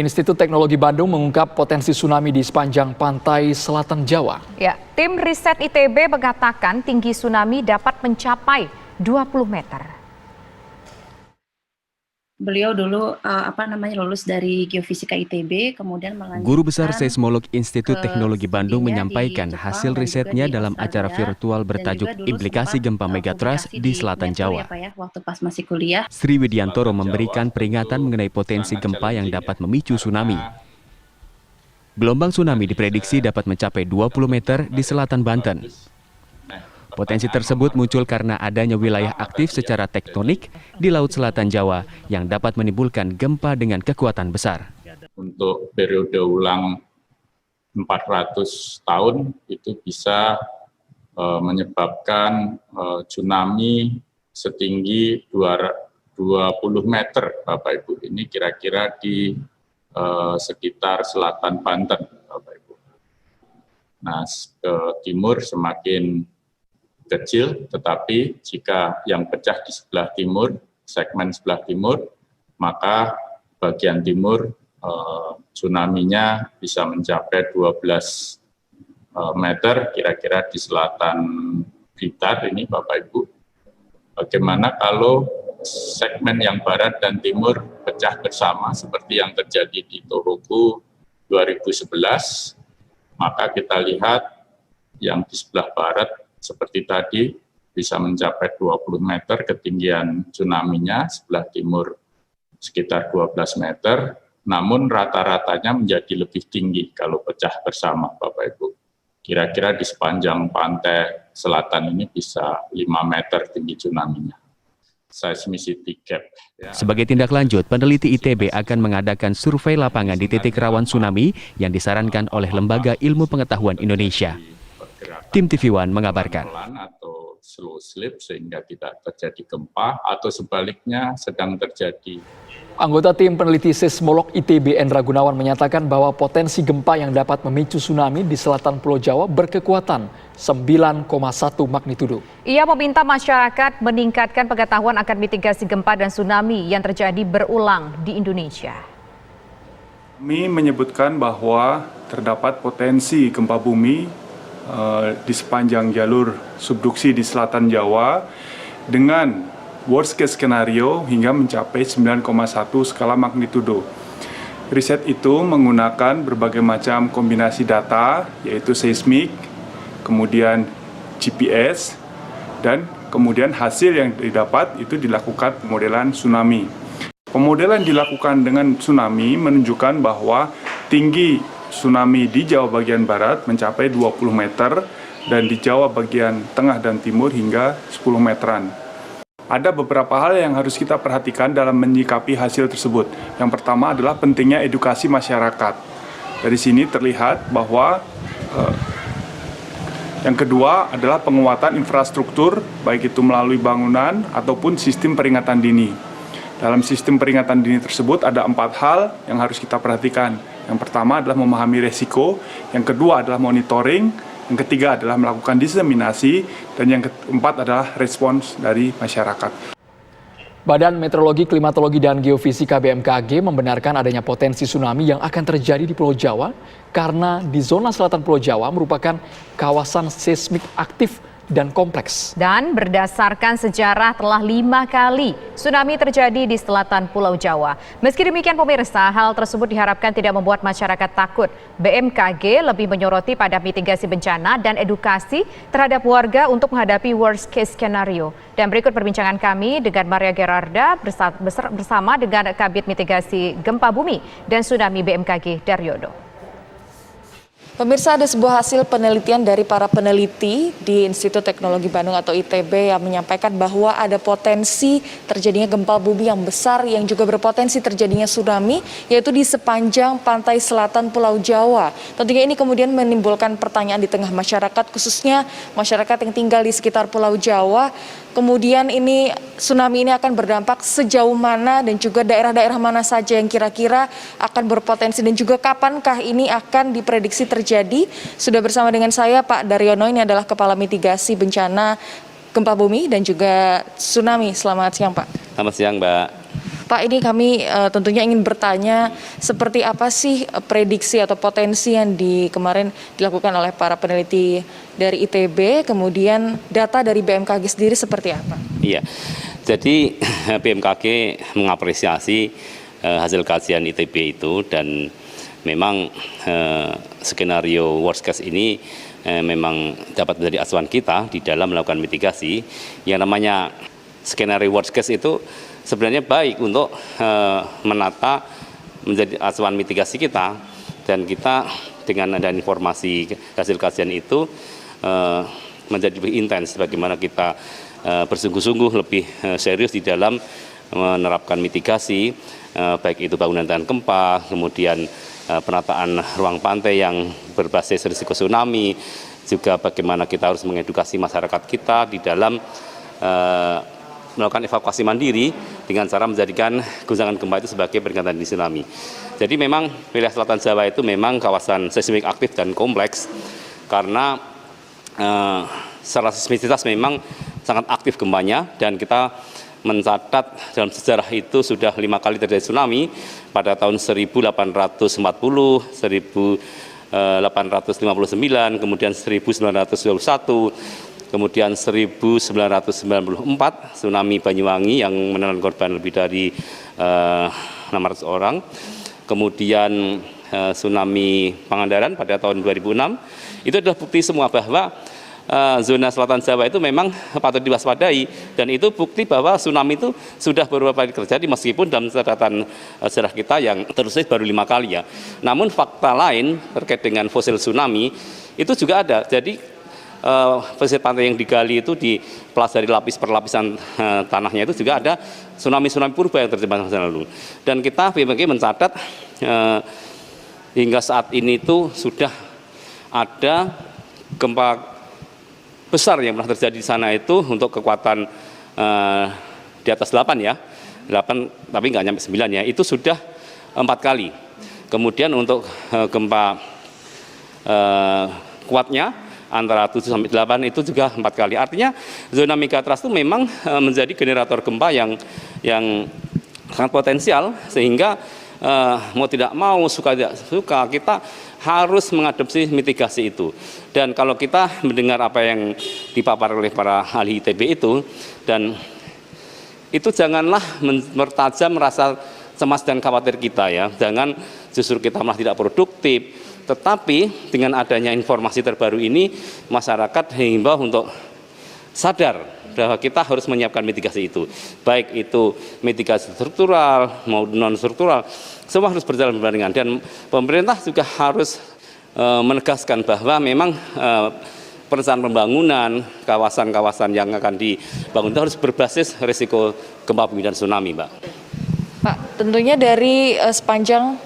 Institut Teknologi Bandung mengungkap potensi tsunami di sepanjang pantai selatan Jawa. Ya, tim riset ITB mengatakan tinggi tsunami dapat mencapai 20 meter. Beliau dulu lulus dari Geofisika ITB, kemudian melanjutkan. Guru Besar Seismolog Institut Teknologi Bandung menyampaikan hasil risetnya dalam acara virtual bertajuk Implikasi Gempa Megatrust di Selatan Jawa. Waktu pas masih kuliah. Sri Widiantoro memberikan peringatan mengenai potensi gempa yang dapat memicu tsunami. Gelombang tsunami diprediksi dapat mencapai 20 meter di selatan Banten. Potensi tersebut muncul karena adanya wilayah aktif secara tektonik di Laut Selatan Jawa yang dapat menimbulkan gempa dengan kekuatan besar. Untuk periode ulang 400 tahun itu bisa menyebabkan tsunami setinggi 20 meter, Bapak Ibu. Ini kira-kira di sekitar selatan Banten, Bapak Ibu. Nah, ke timur semakin kecil, tetapi jika yang pecah di sebelah timur, segmen sebelah timur, maka bagian timur tsunami-nya bisa mencapai 12 meter, kira-kira di selatan Blitar ini Bapak Ibu. Bagaimana kalau segmen yang barat dan timur pecah bersama seperti yang terjadi di Tohoku 2011, maka kita lihat yang di sebelah barat seperti tadi bisa mencapai 20 meter ketinggian tsunami-nya, sebelah timur sekitar 12 meter, namun rata-ratanya menjadi lebih tinggi kalau pecah bersama, Bapak Ibu. Kira-kira di sepanjang pantai selatan ini bisa 5 meter tinggi tsunami-nya. Seismicity gap. Sebagai tindak lanjut, peneliti ITB akan mengadakan survei lapangan di titik rawan tsunami yang disarankan oleh Lembaga Ilmu Pengetahuan Indonesia. Tim TV One mengabarkan. Atau slow slip sehingga tidak terjadi gempa atau sebaliknya sedang terjadi. Anggota tim peneliti seismolog ITB Endra Gunawan menyatakan bahwa potensi gempa yang dapat memicu tsunami di selatan Pulau Jawa berkekuatan 9,1 magnitudo. Ia meminta masyarakat meningkatkan pengetahuan akan mitigasi gempa dan tsunami yang terjadi berulang di Indonesia. Kami menyebutkan bahwa terdapat potensi gempa bumi di sepanjang jalur subduksi di selatan Jawa dengan worst case skenario hingga mencapai 9,1 skala magnitudo. Riset itu menggunakan berbagai macam kombinasi data, yaitu seismik, kemudian GPS, dan kemudian hasil yang didapat itu dilakukan pemodelan tsunami. Pemodelan dilakukan dengan tsunami menunjukkan bahwa tinggi tsunami di Jawa bagian barat mencapai 20 meter dan di Jawa bagian tengah dan timur hingga 10 meteran. Ada beberapa hal yang harus kita perhatikan dalam menyikapi hasil tersebut. Yang pertama adalah pentingnya edukasi masyarakat. Dari sini terlihat bahwa yang kedua adalah penguatan infrastruktur, baik itu melalui bangunan ataupun sistem peringatan dini. Dalam sistem peringatan dini tersebut ada 4 hal yang harus kita perhatikan. Yang pertama adalah memahami resiko, yang kedua adalah monitoring, yang ketiga adalah melakukan diseminasi, dan yang keempat adalah respons dari masyarakat. Badan Meteorologi, Klimatologi, dan Geofisika BMKG membenarkan adanya potensi tsunami yang akan terjadi di Pulau Jawa karena di zona selatan Pulau Jawa merupakan kawasan seismik aktif dan kompleks. Dan berdasarkan sejarah telah 5 kali tsunami terjadi di selatan Pulau Jawa. Meski demikian pemirsa, hal tersebut diharapkan tidak membuat masyarakat takut. BMKG lebih menyoroti pada mitigasi bencana dan edukasi terhadap warga untuk menghadapi worst case scenario. Dan berikut perbincangan kami dengan Maria Gerarda bersama dengan Kabid Mitigasi Gempa Bumi dan Tsunami BMKG Daryono. Pemirsa, ada sebuah hasil penelitian dari para peneliti di Institut Teknologi Bandung atau ITB yang menyampaikan bahwa ada potensi terjadinya gempa bumi yang besar yang juga berpotensi terjadinya tsunami, yaitu di sepanjang pantai selatan Pulau Jawa. Tentunya ini kemudian menimbulkan pertanyaan di tengah masyarakat, khususnya masyarakat yang tinggal di sekitar Pulau Jawa. Kemudian ini tsunami ini akan berdampak sejauh mana dan juga daerah-daerah mana saja yang kira-kira akan berpotensi dan juga kapankah ini akan diprediksi terjadi. Sudah bersama dengan saya Pak Daryono, ini adalah Kepala Mitigasi Bencana Gempa Bumi dan juga Tsunami. Selamat siang Pak. Selamat siang Mbak. Pak, ini kami tentunya ingin bertanya seperti apa sih prediksi atau potensi yang kemarin dilakukan oleh para peneliti dari ITB, kemudian data dari BMKG sendiri seperti apa? Iya, jadi BMKG mengapresiasi hasil kajian ITB itu, dan memang skenario worst case ini memang dapat menjadi acuan kita di dalam melakukan mitigasi. Yang namanya skenario worst case itu sebenarnya baik untuk menata menjadi acuan mitigasi kita, dan kita dengan ada informasi hasil kajian itu menjadi lebih intens bagaimana kita bersungguh-sungguh lebih serius di dalam menerapkan mitigasi, baik itu bangunan tahan gempa, kemudian penataan ruang pantai yang berbasis risiko tsunami, juga bagaimana kita harus mengedukasi masyarakat kita di dalam melakukan evakuasi mandiri dengan cara menjadikan guncangan gempa itu sebagai peringatan dini tsunami. Jadi memang wilayah selatan Jawa itu memang kawasan seismik aktif dan kompleks, karena secara seismisitas memang sangat aktif gempanya, dan kita mencatat dalam sejarah itu sudah 5 kali terjadi tsunami pada tahun 1840, 1859, kemudian 1921, kemudian 1994 tsunami Banyuwangi yang menelan korban lebih dari 600 orang, kemudian tsunami Pangandaran pada tahun 2006. Itu adalah bukti semua bahwa zona selatan Jawa itu memang patut diwaspadai, dan itu bukti bahwa tsunami itu sudah beberapa kali terjadi, meskipun dalam catatan sejarah kita yang tertulis baru 5 kali ya. Namun fakta lain terkait dengan fosil tsunami itu juga ada. Jadi pesisir pantai yang digali itu dipelajari lapis per lapisan tanahnya itu juga ada tsunami-tsunami purba yang terjadi masa lalu. Dan kita BMKG mencatat hingga saat ini itu sudah ada gempa besar yang pernah terjadi di sana itu untuk kekuatan di atas 8 ya, 8 tapi nggak nyampe 9 ya, itu sudah 4 kali. Kemudian untuk gempa kuatnya antara 7 sampai 8 itu juga 4 kali. Artinya zona megatrust itu memang menjadi generator gempa yang sangat potensial, sehingga mau tidak mau, suka tidak suka, kita harus mengadopsi mitigasi itu. Dan kalau kita mendengar apa yang dipaparkan oleh para ahli ITB itu, dan itu janganlah mertajam rasa cemas dan khawatir kita ya. Jangan justru kita malah tidak produktif. Tetapi dengan adanya informasi terbaru ini, masyarakat dihimbau untuk sadar bahwa kita harus menyiapkan mitigasi itu. Baik itu mitigasi struktural maupun non-struktural, semua harus berjalan berbarengan. Dan pemerintah juga harus menegaskan bahwa memang perencanaan pembangunan kawasan-kawasan yang akan dibangun itu harus berbasis risiko gempa bumi dan tsunami, Mbak. Pak, tentunya dari sepanjang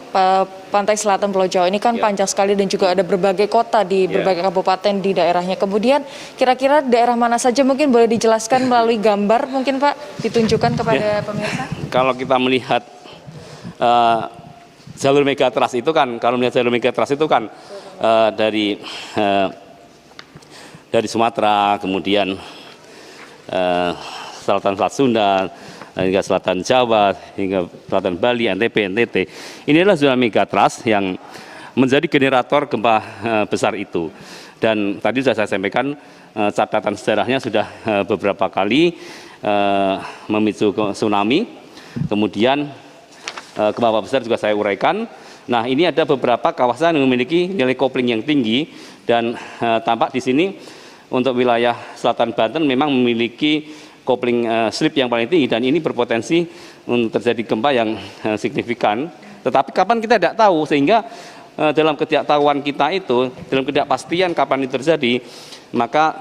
pantai selatan Pulau Jawa ini kan panjang sekali, dan juga ada berbagai kota di berbagai kabupaten di daerahnya. Kemudian kira-kira daerah mana saja mungkin boleh dijelaskan melalui gambar mungkin Pak, ditunjukkan kepada pemirsa? Kalau kita melihat jalur megatrust itu kan, dari Sumatera, kemudian selatan Selat Sunda, hingga selatan Jawa, hingga selatan Bali, NTB, NTT. Ini adalah zona megatrust yang menjadi generator gempa besar itu. Dan tadi sudah saya sampaikan, catatan sejarahnya sudah beberapa kali memicu tsunami. Kemudian gempa besar juga saya uraikan. Nah, ini ada beberapa kawasan yang memiliki nilai kopling yang tinggi, dan tampak di sini untuk wilayah selatan Banten memang memiliki kopling slip yang paling tinggi, dan ini berpotensi untuk terjadi gempa yang signifikan. Tetapi kapan kita tidak tahu, sehingga dalam ketidaktahuan kita itu, dalam ketidakpastian kapan itu terjadi, maka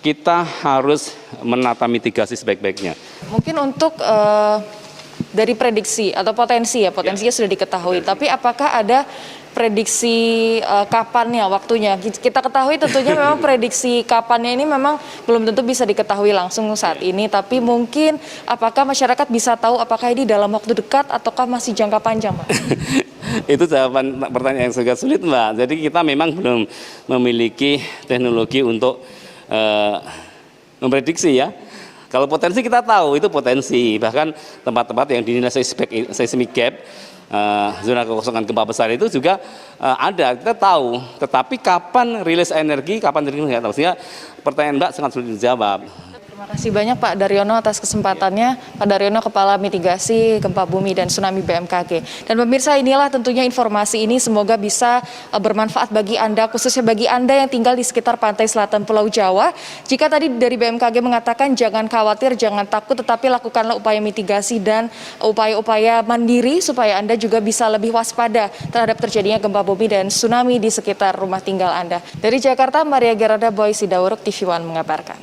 kita harus menata mitigasi sebaik-baiknya. Mungkin untuk dari prediksi atau potensinya sudah diketahui, tapi apakah ada prediksi kapannya, waktunya? Kita ketahui tentunya memang prediksi kapannya ini memang belum tentu bisa diketahui langsung saat ini, tapi mungkin apakah masyarakat bisa tahu apakah ini dalam waktu dekat ataukah masih jangka panjang, Pak? Itu jawaban pertanyaan yang sangat sulit, Mbak. Jadi kita memang belum memiliki teknologi untuk memprediksi ya. Kalau potensi kita tahu itu potensi, bahkan tempat-tempat yang dinilai seismic gap, zona kekosongan gempa besar itu juga ada, kita tahu. Tetapi kapan rilis energi, kapan rilis nggak tahu. Sehingga pertanyaan Mbak sangat sulit dijawab. Terima kasih banyak Pak Daryono atas kesempatannya. Pak Daryono, Kepala Mitigasi Gempa Bumi dan Tsunami BMKG. Dan pemirsa, inilah tentunya informasi ini semoga bisa bermanfaat bagi Anda, khususnya bagi Anda yang tinggal di sekitar pantai selatan Pulau Jawa. Jika tadi dari BMKG mengatakan jangan khawatir, jangan takut, tetapi lakukanlah upaya mitigasi dan upaya-upaya mandiri supaya Anda juga bisa lebih waspada terhadap terjadinya gempa bumi dan tsunami di sekitar rumah tinggal Anda. Dari Jakarta, Maria Gerada Boy Sidauruk, TV One mengabarkan.